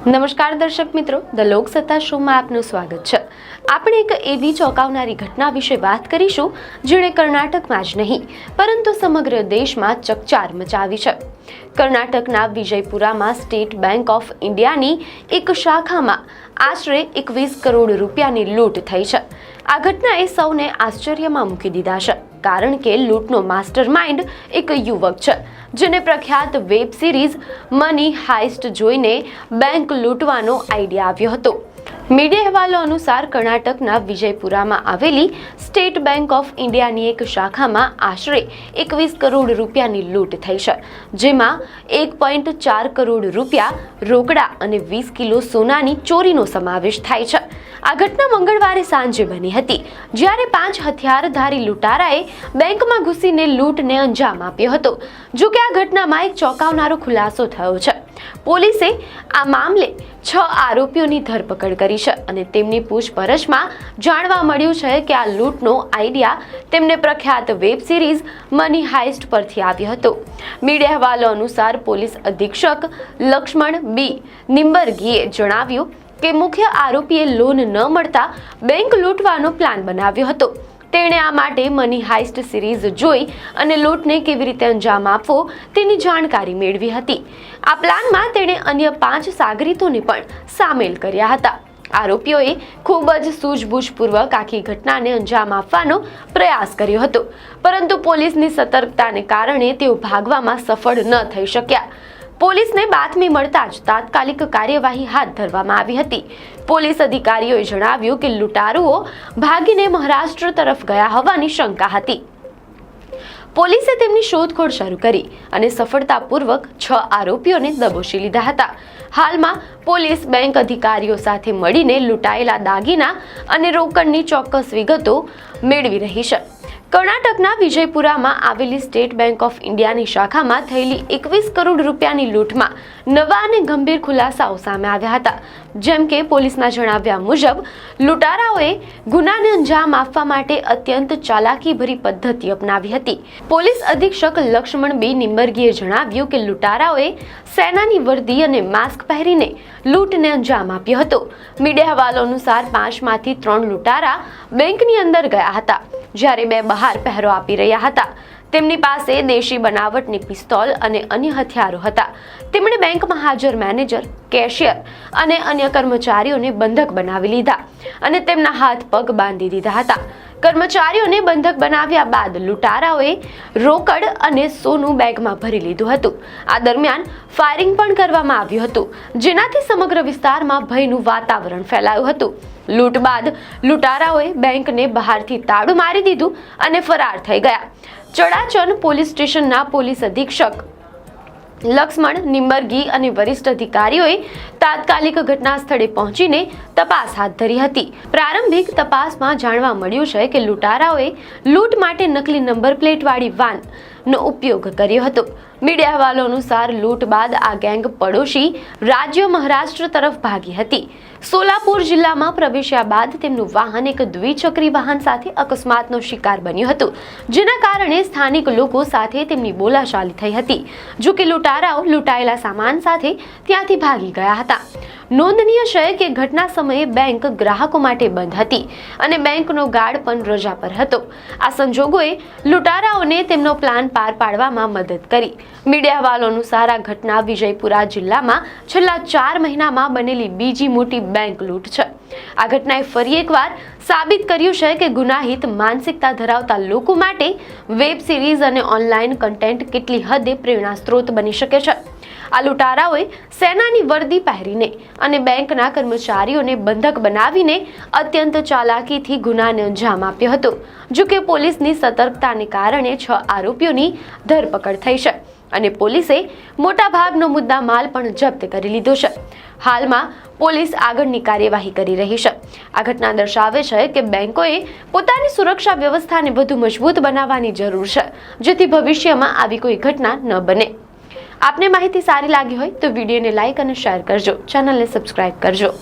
નમસ્કાર દર્શક મિત્રો, ધ લોકસત્તા શોમાં આપનું સ્વાગત છે। આપણે એક એવી ચોંકાવનારી ઘટના વિશે વાત કરીશું જેણે કર્ણાટકમાં જ નહીં પરંતુ સમગ્ર દેશમાં ચકચાર મચાવી છે। કર્ણાટકના વિજયપુરામાં સ્ટેટ બેંક ઓફ ઇન્ડિયાની એક શાખામાં આશરે 21 કરોડ રૂપિયાની લૂંટ થઈ છે। આ ઘટનાએ સૌને આશ્ચર્યમાં મૂકી દીધા છે, કારણ કે લૂંટનો માસ્ટરમાઇન્ડ એક યુવક છે જેને પ્રખ્યાત વેબ સિરીઝ મની હાઇસ્ટ જોઈને બેંક લૂંટવાનો આઈડિયા આવ્યો હતો। મીડિયા અહેવાલો અનુસાર કર્ણાટકના વિજયપુરામાં આવેલી સ્ટેટ બેંક ઓફ ઇન્ડિયાની એક શાખામાં આશરે 21 કરોડ રૂપિયાની લૂંટ થઈ છે, જેમાં 1.4 કરોડ રૂપિયા રોકડા અને 20 કિલો સોનાની ચોરીનો સમાવેશ થાય છે। આ ઘટના મંગળવારે સાંજે બની હતી, જ્યારે 5 હથિયારધારી લૂંટારાએ બેંકમાં ઘૂસીને લૂંટને અંજામ આપ્યો હતો। જો કે આ ઘટનામાં એક ચોંકાવનારો ખુલાસો થયો છે। પોલીસે આ મામલે 6 આરોપીઓની ધરપકડ કરી છે અને તેમની પૂછપરછમાં જાણવા મળ્યું છે કે આ લૂંટનો આઈડિયા તેમને પ્રખ્યાત વેબ સિરીઝ મની હાઇસ્ટ પરથી આવ્યો હતો। મીડિયા અહેવાલો અનુસાર પોલીસ અધિક્ષક લક્ષ્મણ બી નિંબરગીએ જણાવ્યું કે મુખ્ય આરોપીએ લોન ન મળતા બેંક લૂંટવાનો પ્લાન બનાવ્યો હતો। તેણે આ માટે મની હાઇસ્ટ સિરીઝ જોઈ અને લૂંટને કેવી રીતે અંજામ આપવો તેની જાણકારી મેળવી હતી। આ પ્લાનમાં તેણે અન્ય 5 સાગરીતોને પણ સામેલ કર્યા હતા। આરોપીઓએ ખૂબ જ સૂઝબૂઝપૂર્વક આખી ઘટનાને અંજામ આપવાનો પ્રયાસ કર્યો હતો, પરંતુ પોલીસની સતર્કતાને કારણે તેઓ ભાગવામાં સફળ ન થઈ શક્યા। પોલીસને બાતમી મળતા જ તાત્કાલિક કાર્યવાહી હાથ ધરવામાં આવી હતી। પોલીસ અધિકારીઓએ જણાવ્યું કે લૂંટારુઓ ભાગીને મહારાષ્ટ્ર તરફ ગયા હોવાની શંકા હતી। પોલીસે તેમની શોધખોળ શરૂ કરી અને સફળતાપૂર્વક 6 આરોપીઓને દબોચી લીધા હતા। હાલમાં પોલીસ બેંક અધિકારીઓ સાથે મળીને લૂંટાયેલા દાગીના અને રોકડની ચોક્કસ વિગતો મેળવી રહી છે। કર્ણાટકના વિજયપુરામાં આવેલી સ્ટેટ બેંક ઓફ ઇન્ડિયાની શાખામાં થયેલી 21 કરોડ રૂપિયાની લૂંટમાં નવા અને ગંભીર ખુલાસાઓ સામે આવ્યા હતા। જેમ કે પોલીસના જણાવ્યા મુજબ લૂંટારાઓએ ગુનાને અંજામ આપવા માટે અત્યંત ચાલાકીભરી પદ્ધતિ અપનાવી હતી। પોલીસ અધિક્ષક લક્ષ્મણ બી નિંબરગીએ જણાવ્યું કે લૂંટારાઓએ સેનાની વર્દી અને માસ્ક પહેરીને લૂંટને અંજામ આપ્યો હતો। મીડિયા અહેવાલો અનુસાર 5માંથી 3 લૂંટારા બેંકની અંદર ગયા હતા, જ્યારે 2 બહાર પહેરો આપી રહ્યા હતા। તેમની પાસે દેશી બનાવટની પિસ્તોલ અને અન્ય હથિયારો હતા। તેમણે બેંકમાં હાજર મેનેજર, કેશિયર અને અન્ય કર્મચારીઓને બંધક બનાવી લીધા અને તેમના હાથ પગ બાંધી દીધા હતા। કર્મચારીઓને બંધક બનાવ્યા બાદ લૂંટારાઓએ રોકડ અને સોનું બેગમાં ભરી લીધું હતું। આ દરમિયાન ફાયરિંગ પણ કરવામાં આવ્યું હતું, જેનાથી સમગ્ર વિસ્તારમાં ભયનું વાતાવરણ ફેલાયું હતું। લૂંટ બાદ લૂંટારાઓએ બેંકને બહારથી તાળું મારી દીધું અને ફરાર થઈ ગયા। ચડાચન પોલીસ સ્ટેશનના પોલીસ અધિક્ષક લક્ષ્મણ નિંબરગી અને વરિષ્ઠ અધિકારીઓએ તાત્કાલિક ઘટના સ્થળે પહોંચીને તપાસ હાથ ધરી હતી। પ્રારંભિક તપાસમાં જાણવા મળ્યું છે કે લૂંટારાઓએ લૂંટ માટે નકલી નંબર પ્લેટવાળી વાનનો ઉપયોગ કર્યો હતો। મીડિયા અહેવાલો અનુસાર લૂંટ બાદ આ ગેંગ પડોશી રાજ્ય મહારાષ્ટ્ર તરફ ભાગી હતી। સોલાપુર જિલ્લામાં પ્રવેશ્યા બાદ તેમનું વાહન એક દ્વિચક્રી વાહન સાથે અકસ્માતનો શિકાર બન્યું હતું, જેના કારણે સ્થાનિક લોકો સાથે તેમની બોલાચાલી થઈ હતી। જો કે લૂંટારાઓ લૂંટાયેલા સામાન સાથે ત્યાંથી ભાગી ગયા હતા। નોંધનીય છે કે ઘટના સમયે બેંક ગ્રાહકો માટે બંધ હતી અને બેંકનો ગાર્ડ પણ રજા પર હતો। આ સંજોગોએ લૂંટારાઓને તેમનો પ્લાન પાર પાડવામાં મદદ કરી। મીડિયા અહેવાલો અનુસાર આ ઘટના વિજયપુરા જિલ્લામાં છેલ્લા 4 મહિનામાં બનેલી બીજી મોટી બેંક લૂંટ છે। આ ઘટનાએ ફરી એકવાર સાબિત કર્યું છે કે ગુનાહિત માનસિકતા ધરાવતા લોકો માટે વેબ સિરીઝ અને ઓનલાઈન કન્ટેન્ટ કેટલી હદે પ્રેરણા સ્ત્રોત બની શકે છે। આ લૂંટારાઓએ સેનાની વર્દી પહેરીને અને બેંકના કર્મચારીઓને બંધક બનાવીને અત્યંત ચાલાકીથી ગુનાને અંજામ આપ્યો હતો। જો કે પોલીસની સતર્કતાને કારણે 6 આરોપીઓની ધરપકડ થઈ છે અને પોલીસે મોટાભાગનો મુદ્દા માલ પણ જપ્ત કરી લીધો છે। હાલમાં પોલીસ આગળની કાર્યવાહી કરી રહી છે। આ ઘટના દર્શાવે છે કે બેંકોએ પોતાની સુરક્ષા વ્યવસ્થાને વધુ મજબૂત બનાવવાની જરૂર છે, જેથી ભવિષ્યમાં આવી કોઈ ઘટના ન બને। આપને માહિતી સારી લાગી હોય તો વિડીયોને લાઈક અને શેર કરજો, ચેનલને સબસ્ક્રાઇબ કરજો।